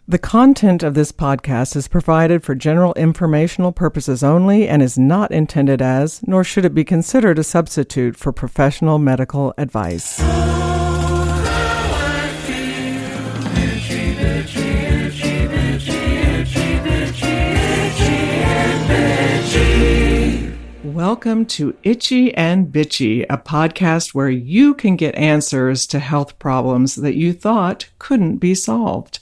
The content of this podcast is provided for general informational purposes only and is not intended as, nor should it be considered a substitute for professional medical advice. Welcome to Itchy and Bitchy, a podcast where you can get answers to health problems that you thought couldn't be solved.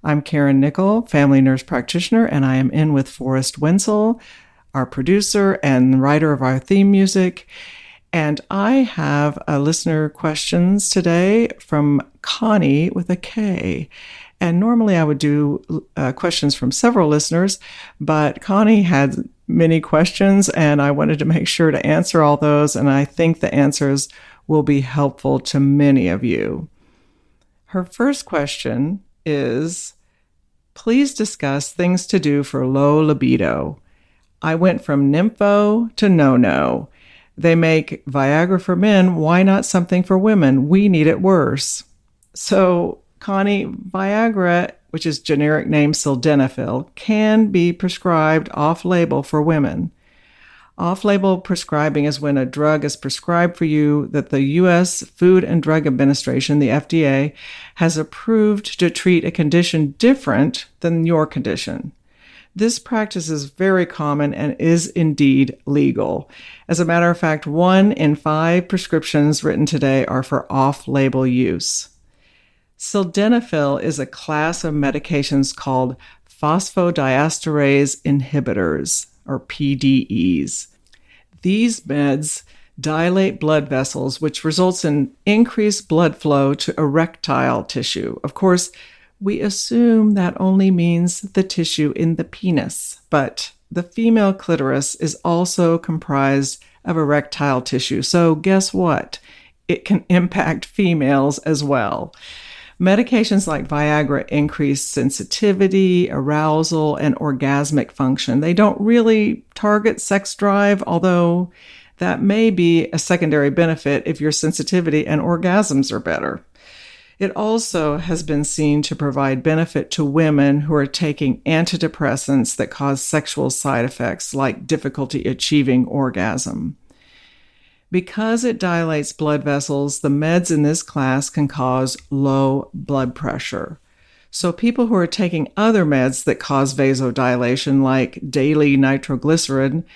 I'm Karen Nickel, family nurse practitioner, and I am in with Forrest Wenzel, our producer and writer of our theme music. And I have a listener questions today from Connie with a K. And normally I would do questions from several listeners, but Connie had many questions and I wanted to make sure to answer all those. And I think the answers will be helpful to many of you. Her first question is, please discuss things to do for low libido. I went from nympho to no-no. They make Viagra for men. Why not something for women? We need it worse. So, Connie, Viagra, which is generic name sildenafil, can be prescribed off-label for women. Off-label prescribing is when a drug is prescribed for you that the U.S. Food and Drug Administration, the FDA, has approved to treat a condition different than your condition. This practice is very common and is indeed legal. As a matter of fact, 1 in 5 prescriptions written today are for off-label use. Sildenafil is a class of medications called phosphodiesterase inhibitors, or PDEs. These meds dilate blood vessels, which results in increased blood flow to erectile tissue. Of course, we assume that only means the tissue in the penis, but the female clitoris is also comprised of erectile tissue. So guess what? It can impact females as well. Medications like Viagra increase sensitivity, arousal, and orgasmic function. They don't really target sex drive, although that may be a secondary benefit if your sensitivity and orgasms are better. It also has been seen to provide benefit to women who are taking antidepressants that cause sexual side effects like difficulty achieving orgasm. Because it dilates blood vessels, the meds in this class can cause low blood pressure. So people who are taking other meds that cause vasodilation, like daily nitroglycerin,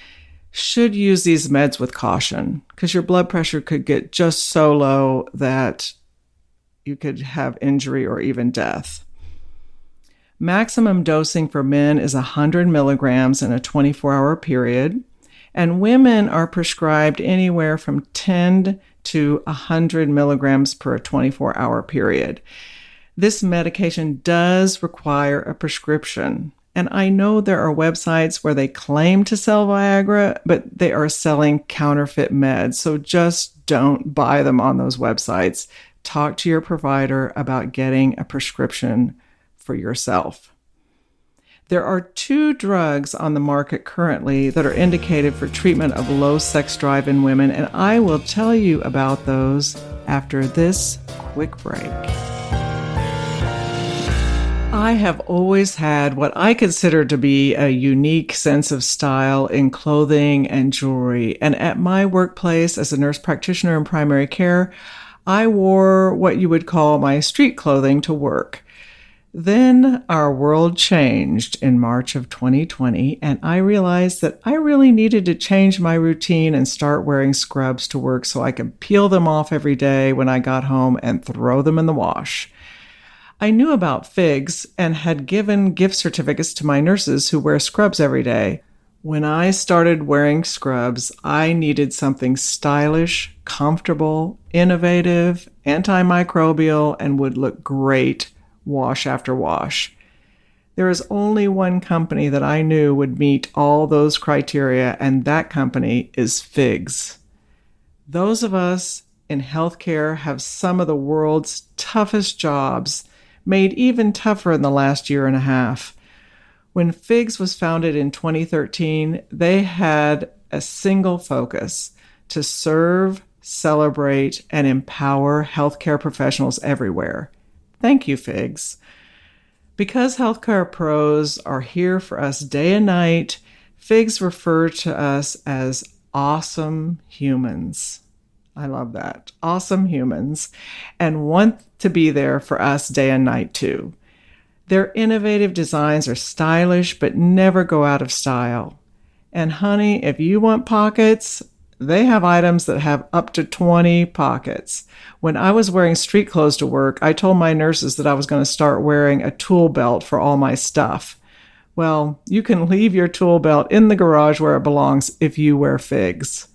should use these meds with caution because your blood pressure could get just so low that you could have injury or even death. Maximum dosing for men is 100 milligrams in a 24-hour period. And women are prescribed anywhere from 10 to 100 milligrams per 24-hour period. This medication does require a prescription. And I know there are websites where they claim to sell Viagra, but they are selling counterfeit meds. So just don't buy them on those websites. Talk to your provider about getting a prescription for yourself. There are 2 drugs on the market currently that are indicated for treatment of low sex drive in women, and I will tell you about those after this quick break. I have always had what I consider to be a unique sense of style in clothing and jewelry, and at my workplace as a nurse practitioner in primary care, I wore what you would call my street clothing to work. Then our world changed in March of 2020, and I realized that I really needed to change my routine and start wearing scrubs to work so I could peel them off every day when I got home and throw them in the wash. I knew about FIGS and had given gift certificates to my nurses who wear scrubs every day. When I started wearing scrubs, I needed something stylish, comfortable, innovative, antimicrobial, and would look great wash after wash. There is only one company that I knew would meet all those criteria, and that company is FIGS. Those of us in healthcare have some of the world's toughest jobs, made even tougher in the last year and a half. When FIGS was founded in 2013, they had a single focus: to serve, celebrate, and empower healthcare professionals everywhere. Thank you, FIGS. Because healthcare pros are here for us day and night, FIGS refer to us as awesome humans. I love that. Awesome humans, and want to be there for us day and night too. Their innovative designs are stylish but never go out of style. And honey, if you want pockets, they have items that have up to 20 pockets. When I was wearing street clothes to work, I told my nurses that I was going to start wearing a tool belt for all my stuff. Well, you can leave your tool belt in the garage where it belongs if you wear FIGS.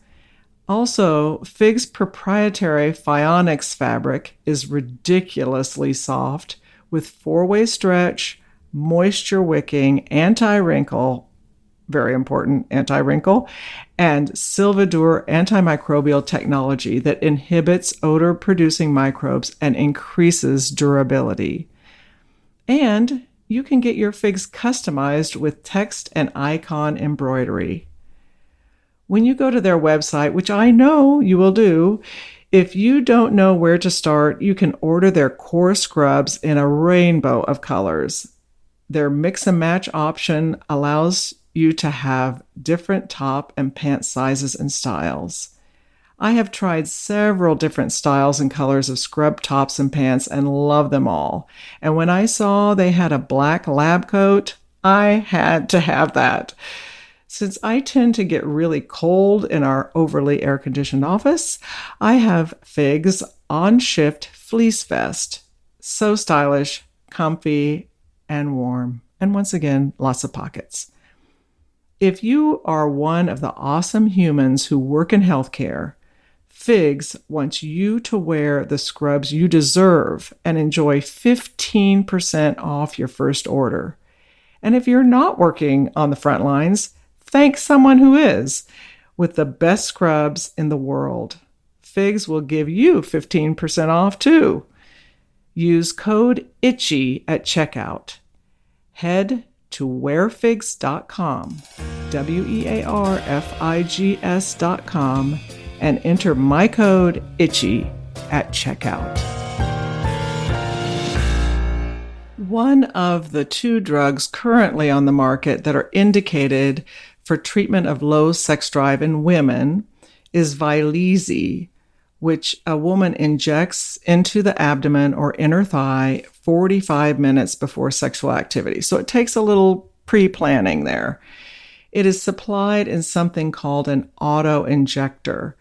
Also, FIGS' proprietary Phionics fabric is ridiculously soft with four-way stretch, moisture wicking, anti-wrinkle, very important, anti-wrinkle, and Silvadur antimicrobial technology that inhibits odor-producing microbes and increases durability. And you can get your FIGS customized with text and icon embroidery. When you go to their website, which I know you will do, if you don't know where to start, you can order their core scrubs in a rainbow of colors. Their mix and match option allows you to have different top and pant sizes and styles. I have tried several different styles and colors of scrub tops and pants and love them all. And when I saw they had a black lab coat, I had to have that. Since I tend to get really cold in our overly air-conditioned office, I have FIGS On Shift Fleece Vest. So stylish, comfy, and warm. And once again, lots of pockets. If you are one of the awesome humans who work in healthcare, FIGS wants you to wear the scrubs you deserve and enjoy 15% off your first order. And if you're not working on the front lines, thank someone who is. With the best scrubs in the world, FIGS will give you 15% off too. Use code ITCHY at checkout. Head to wearfigs.com, wearfigs.com, and enter my code ITCHY at checkout. One of the 2 drugs currently on the market that are indicated for treatment of low sex drive in women is Viagra, which a woman injects into the abdomen or inner thigh 45 minutes before sexual activity. So it takes a little pre-planning there. It is supplied in something called an auto-injector.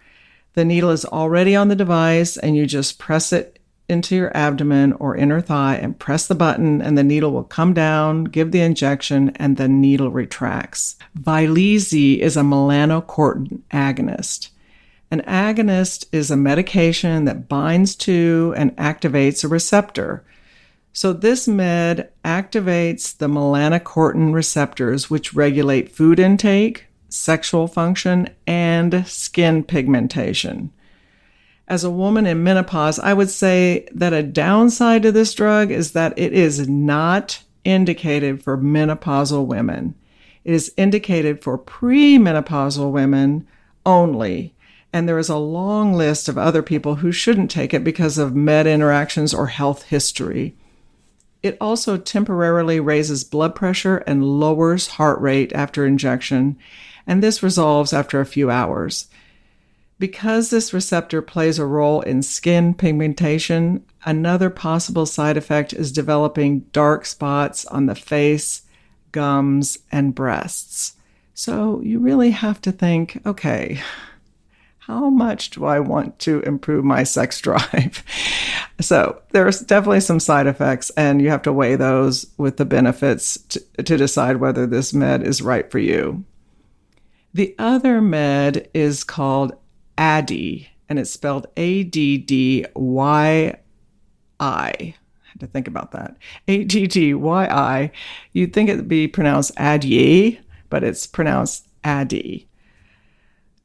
The needle is already on the device and you just press it into your abdomen or inner thigh and press the button and the needle will come down, give the injection, and the needle retracts. Viagra is a melanocortin agonist. An agonist is a medication that binds to and activates a receptor. So this med activates the melanocortin receptors, which regulate food intake, sexual function, and skin pigmentation. As a woman in menopause, I would say that a downside to this drug is that it is not indicated for menopausal women. It is indicated for premenopausal women only. And there is a long list of other people who shouldn't take it because of med interactions or health history. It also temporarily raises blood pressure and lowers heart rate after injection, and this resolves after a few hours. Because this receptor plays a role in skin pigmentation, another possible side effect is developing dark spots on the face, gums, and breasts. So you really have to think, okay, how much do I want to improve my sex drive? So there's definitely some side effects, and you have to weigh those with the benefits to decide whether this med is right for you. The other med is called ADDY, and it's spelled ADDYI. I had to think about that. ADDYI. You'd think it'd be pronounced ADDY, but it's pronounced ADDY.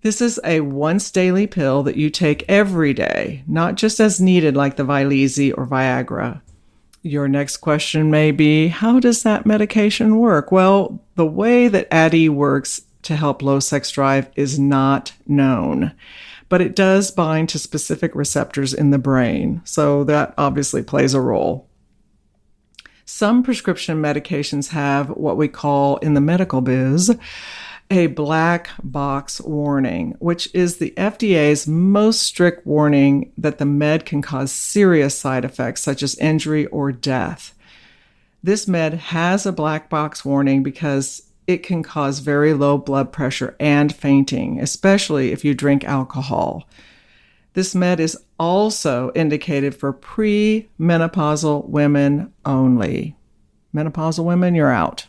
This is a once daily pill that you take every day, not just as needed like the Viagra or Viagra. Your next question may be, how does that medication work? Well, the way that ADDY works to help low sex drive is not known, but it does bind to specific receptors in the brain, so that obviously plays a role. Some prescription medications have what we call in the medical biz a black box warning, which is the FDA's most strict warning that the med can cause serious side effects such as injury or death. This med has a black box warning because it can cause very low blood pressure and fainting, especially if you drink alcohol. This med is also indicated for pre-menopausal women only. Menopausal women, you're out.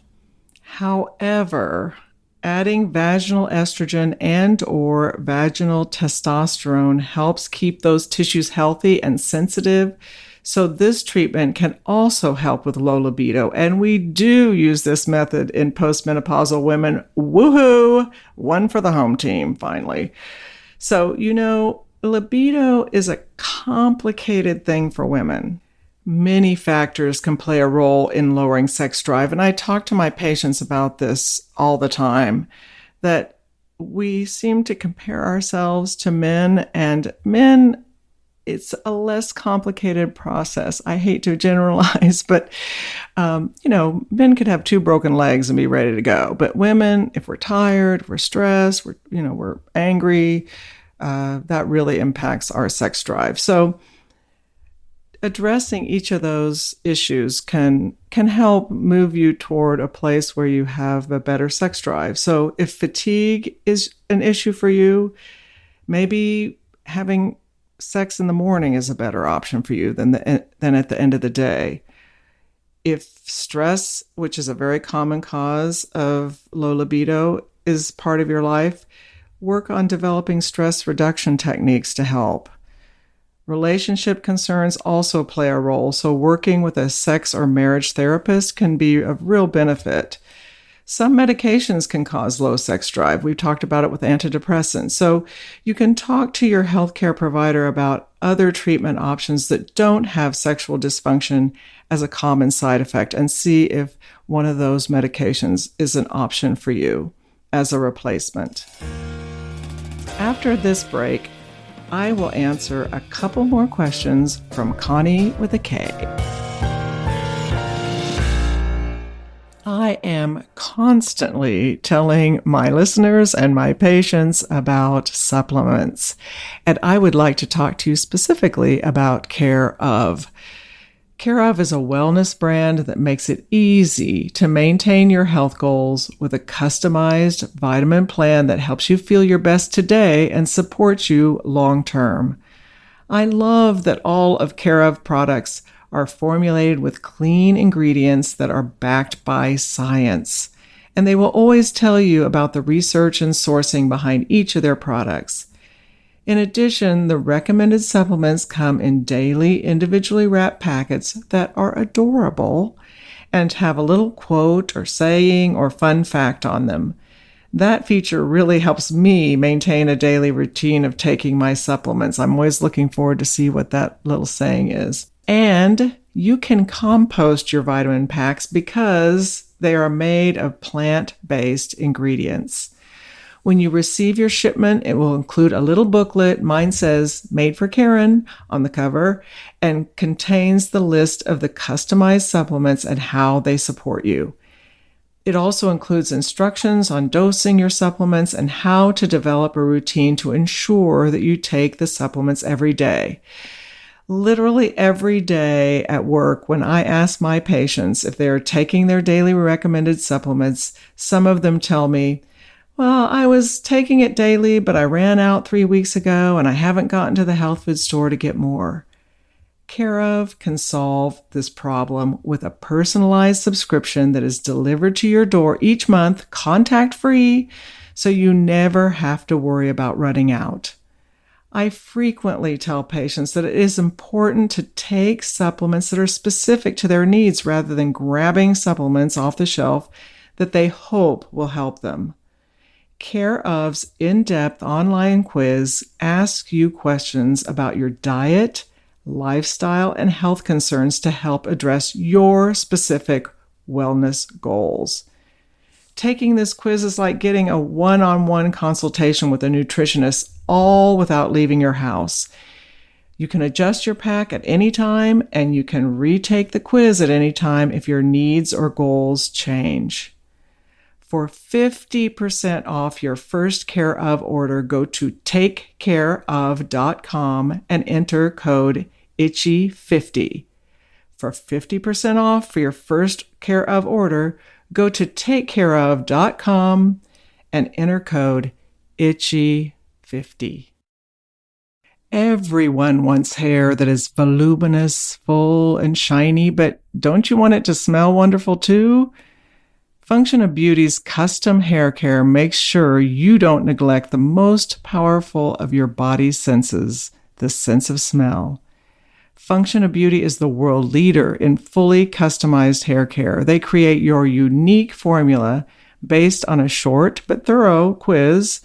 However, adding vaginal estrogen and or vaginal testosterone helps keep those tissues healthy and sensitive. So this treatment can also help with low libido. And we do use this method in postmenopausal women. Woohoo! One for the home team, finally. So, libido is a complicated thing for women. Many factors can play a role in lowering sex drive. And I talk to my patients about this all the time, that we seem to compare ourselves to men, and men, it's a less complicated process. I hate to generalize, but, men could have 2 broken legs and be ready to go. But women, if we're tired, if we're stressed, we're angry, that really impacts our sex drive. So addressing each of those issues can help move you toward a place where you have a better sex drive. So if fatigue is an issue for you, maybe having sex in the morning is a better option for you than at the end of the day. If stress, which is a very common cause of low libido, is part of your life, work on developing stress reduction techniques to help. Relationship concerns also play a role, so working with a sex or marriage therapist can be of real benefit. Some medications can cause low sex drive. We've talked about it with antidepressants. So you can talk to your healthcare provider about other treatment options that don't have sexual dysfunction as a common side effect and see if one of those medications is an option for you as a replacement. After this break, I will answer a couple more questions from Connie with a K. I am constantly telling my listeners and my patients about supplements, and I would like to talk to you specifically about Care Of. Care Of is a wellness brand that makes it easy to maintain your health goals with a customized vitamin plan that helps you feel your best today and supports you long term. I love that all of Care Of products are formulated with clean ingredients that are backed by science, and they will always tell you about the research and sourcing behind each of their products. In addition, the recommended supplements come in daily, individually wrapped packets that are adorable and have a little quote or saying or fun fact on them. That feature really helps me maintain a daily routine of taking my supplements. I'm always looking forward to see what that little saying is. And you can compost your vitamin packs because they are made of plant-based ingredients. When you receive your shipment, it will include a little booklet. Mine says "Made for Karen" on the cover and contains the list of the customized supplements and how they support you. It also includes instructions on dosing your supplements and how to develop a routine to ensure that you take the supplements every day. Literally every day at work, when I ask my patients if they are taking their daily recommended supplements, some of them tell me, "Well, I was taking it daily, but I ran out 3 weeks ago and I haven't gotten to the health food store to get more." Care Of can solve this problem with a personalized subscription that is delivered to your door each month, contact-free, so you never have to worry about running out. I frequently tell patients that it is important to take supplements that are specific to their needs rather than grabbing supplements off the shelf that they hope will help them. Care Of's in-depth online quiz asks you questions about your diet, lifestyle, and health concerns to help address your specific wellness goals. Taking this quiz is like getting a one-on-one consultation with a nutritionist, all without leaving your house. You can adjust your pack at any time, and you can retake the quiz at any time if your needs or goals change. For 50% off your first Care of order, go to takecareof.com and enter code ITCHY50. For 50% off for your first Care of order, go to takecareof.com and enter code ITCHY50. Everyone wants hair that is voluminous, full, and shiny, but don't you want it to smell wonderful too? Function of Beauty's custom hair care makes sure you don't neglect the most powerful of your body's senses, the sense of smell. Function of Beauty is the world leader in fully customized hair care. They create your unique formula based on a short but thorough quiz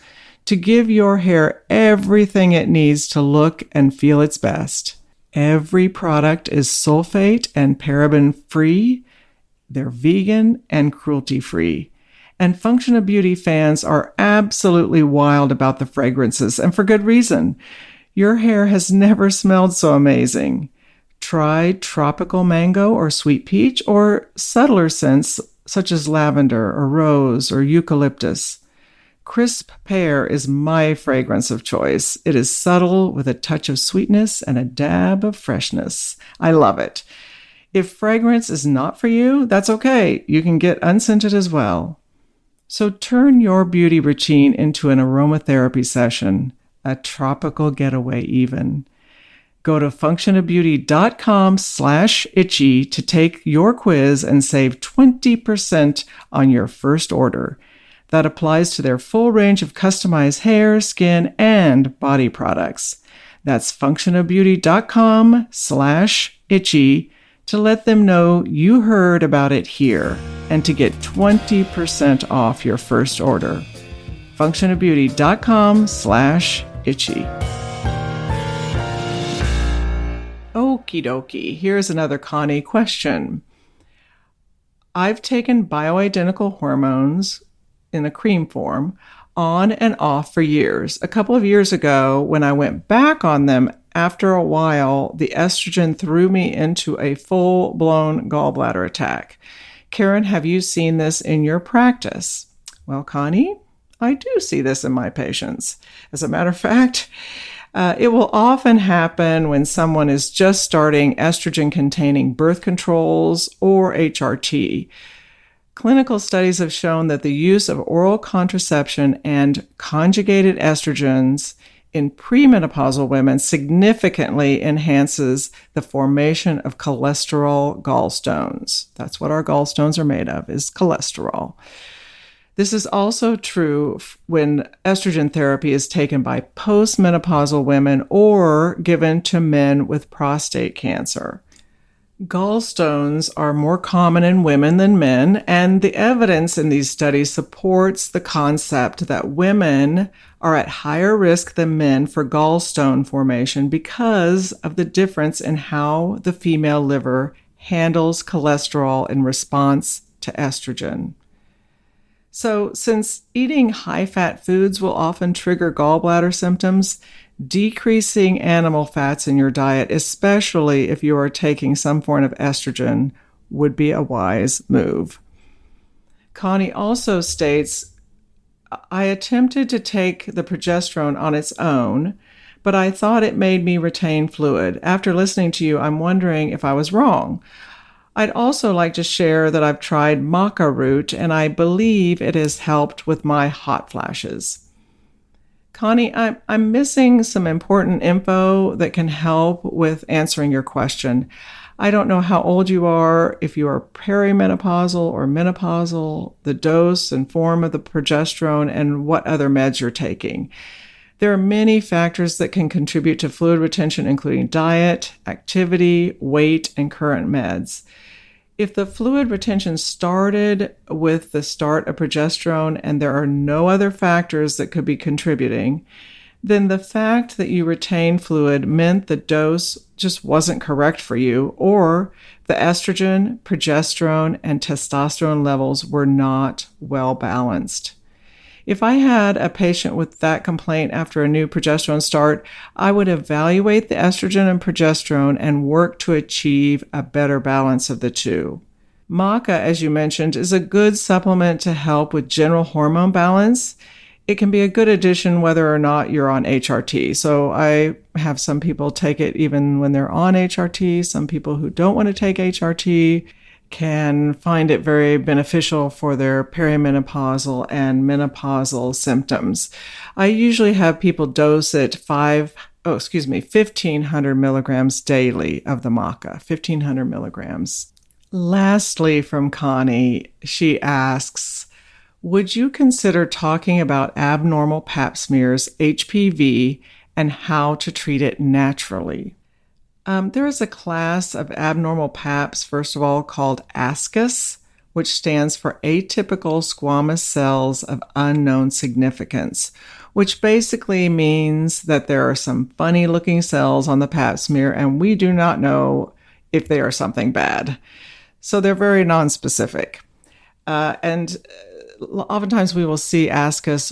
to give your hair everything it needs to look and feel its best. Every product is sulfate and paraben-free. They're vegan and cruelty-free. And Function of Beauty fans are absolutely wild about the fragrances, and for good reason. Your hair has never smelled so amazing. Try tropical mango or sweet peach, or subtler scents such as lavender or rose or eucalyptus. Crisp pear is my fragrance of choice. It is subtle with a touch of sweetness and a dab of freshness. I love it. If fragrance is not for you, that's okay. You can get unscented as well. So turn your beauty routine into an aromatherapy session, a tropical getaway even. Go to functionofbeauty.com/itchy to take your quiz and save 20% on your first order. That applies to their full range of customized hair, skin, and body products. That's functionofbeauty.com/itchy to let them know you heard about it here and to get 20% off your first order. functionofbeauty.com/itchy. Okie dokie. Here's another Connie question. I've taken bioidentical hormones in a cream form on and off for years. A couple of years ago, when I went back on them, after a while, the estrogen threw me into a full-blown gallbladder attack. Karen, have you seen this in your practice? Well, Connie, I do see this in my patients. As a matter of fact, it will often happen when someone is just starting estrogen-containing birth controls or HRT. Clinical studies have shown that the use of oral contraception and conjugated estrogens in premenopausal women significantly enhances the formation of cholesterol gallstones. That's what our gallstones are made of, is cholesterol. This is also true when estrogen therapy is taken by postmenopausal women or given to men with prostate cancer. Gallstones are more common in women than men, and the evidence in these studies supports the concept that women are at higher risk than men for gallstone formation because of the difference in how the female liver handles cholesterol in response to estrogen. So, since eating high-fat foods will often trigger gallbladder symptoms, decreasing animal fats in your diet, especially if you are taking some form of estrogen, would be a wise move. Connie also states, I attempted to take the progesterone on its own, but I thought it made me retain fluid. After listening to you, I'm wondering if I was wrong. I'd also like to share that I've tried maca root, and I believe it has helped with my hot flashes. Connie, I'm missing some important info that can help with answering your question. I don't know how old you are, if you are perimenopausal or menopausal, the dose and form of the progesterone, and what other meds you're taking. There are many factors that can contribute to fluid retention, including diet, activity, weight, and current meds. If the fluid retention started with the start of progesterone and there are no other factors that could be contributing, then the fact that you retained fluid meant the dose just wasn't correct for you, or the estrogen, progesterone, and testosterone levels were not well balanced. If I had a patient with that complaint after a new progesterone start, I would evaluate the estrogen and progesterone and work to achieve a better balance of the two. Maca, as you mentioned, is a good supplement to help with general hormone balance. It can be a good addition whether or not you're on HRT. So I have some people take it even when they're on HRT. Some people who don't want to take HRT can find it very beneficial for their perimenopausal and menopausal symptoms. I usually have people dose it 1,500 milligrams daily of the maca, 1,500 milligrams. Lastly, from Connie, she asks, would you consider talking about abnormal pap smears, HPV, and how to treat it naturally? There is a class of abnormal paps, first of all, called ASCUS, which stands for Atypical Squamous Cells of Unknown Significance, which basically means that there are some funny-looking cells on the pap smear, and we do not know if they are something bad. So they're very nonspecific. And oftentimes we will see ASCUS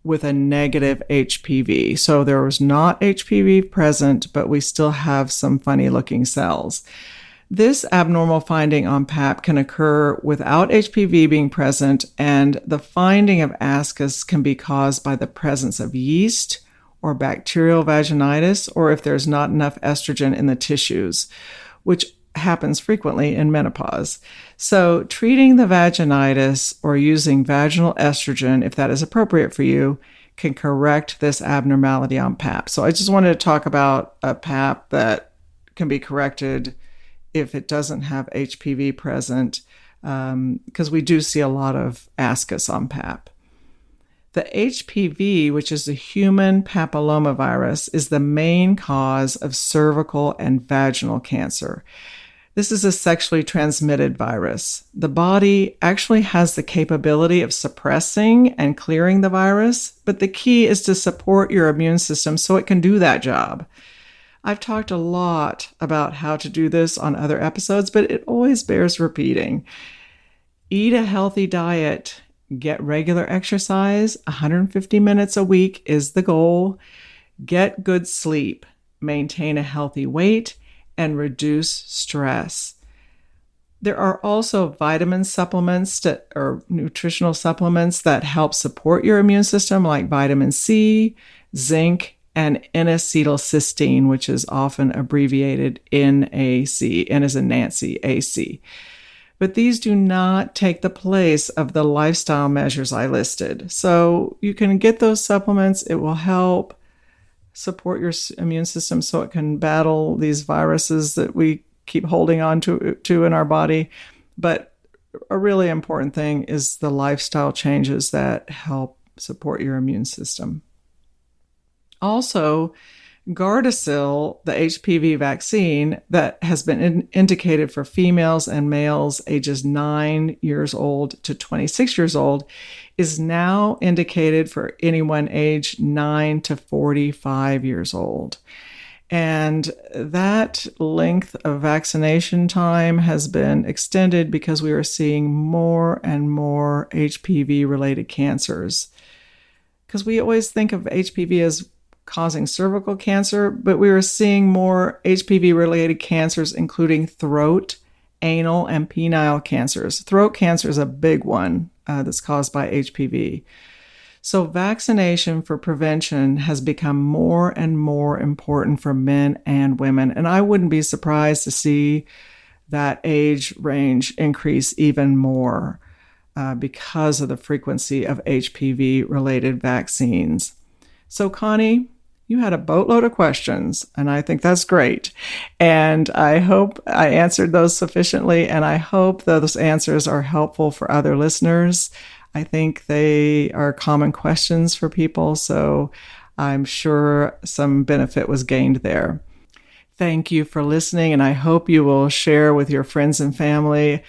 with a negative HPV. So there was not HPV present, but we still have some funny looking cells. This abnormal finding on PAP can occur without HPV being present, and the finding of ASCUS can be caused by the presence of yeast or bacterial vaginitis, or if there's not enough estrogen in the tissues, which happens frequently in menopause. So treating the vaginitis or using vaginal estrogen, if that is appropriate for you, can correct this abnormality on PAP. So I just wanted to talk about a PAP that can be corrected if it doesn't have HPV present, because we do see a lot of ASCUS on PAP. The HPV, which is the human papillomavirus, is the main cause of cervical and vaginal cancer. This is a sexually transmitted virus. The body actually has the capability of suppressing and clearing the virus, but the key is to support your immune system so it can do that job. I've talked a lot about how to do this on other episodes, but it always bears repeating. Eat a healthy diet. Get regular exercise. 150 minutes a week is the goal. Get good sleep. Maintain a healthy weight and reduce stress. There are also vitamin supplements or nutritional supplements that help support your immune system, like vitamin C, zinc, and N-acetylcysteine, which is often abbreviated NAC, N as in Nancy, AC. But these do not take the place of the lifestyle measures I listed. So you can get those supplements. It will help support your immune system so it can battle these viruses that we keep holding on to in our body. But a really important thing is the lifestyle changes that help support your immune system. Also, Gardasil, the HPV vaccine that has been indicated for females and males ages 9 years old to 26 years old, is now indicated for anyone aged 9 to 45 years old. And that length of vaccination time has been extended because we are seeing more and more HPV-related cancers. Because we always think of HPV as causing cervical cancer, but we are seeing more HPV-related cancers, including throat, anal, and penile cancers. Throat cancer is a big one that's caused by HPV. So vaccination for prevention has become more and more important for men and women, and I wouldn't be surprised to see that age range increase even more because of the frequency of HPV-related vaccines. So Connie, you had a boatload of questions, and I think that's great. And I hope I answered those sufficiently, and I hope those answers are helpful for other listeners. I think they are common questions for people, so I'm sure some benefit was gained there. Thank you for listening, and I hope you will share with your friends and family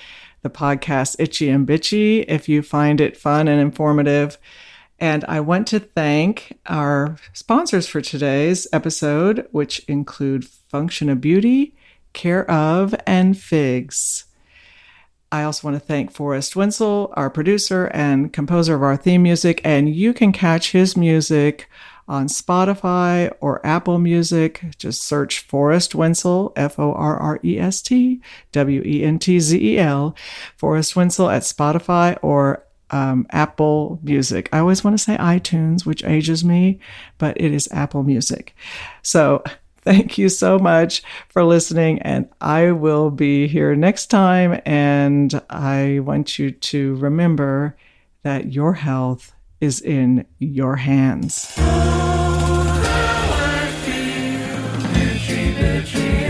the podcast Itchy and Bitchy if you find it fun and informative. And I want to thank our sponsors for today's episode, which include Function of Beauty, Care of, and Figs. I also want to thank Forrest Winsel, our producer and composer of our theme music. And you can catch his music on Spotify or Apple Music. Just search Forrest Winsel, Forrest Wentzel, Forrest Winsel at Spotify or Apple Music. I always want to say iTunes, which ages me, but it is Apple Music. So thank you so much for listening, and I will be here next time. And I want you to remember that your health is in your hands. Oh, how I feel. Itchy, itchy.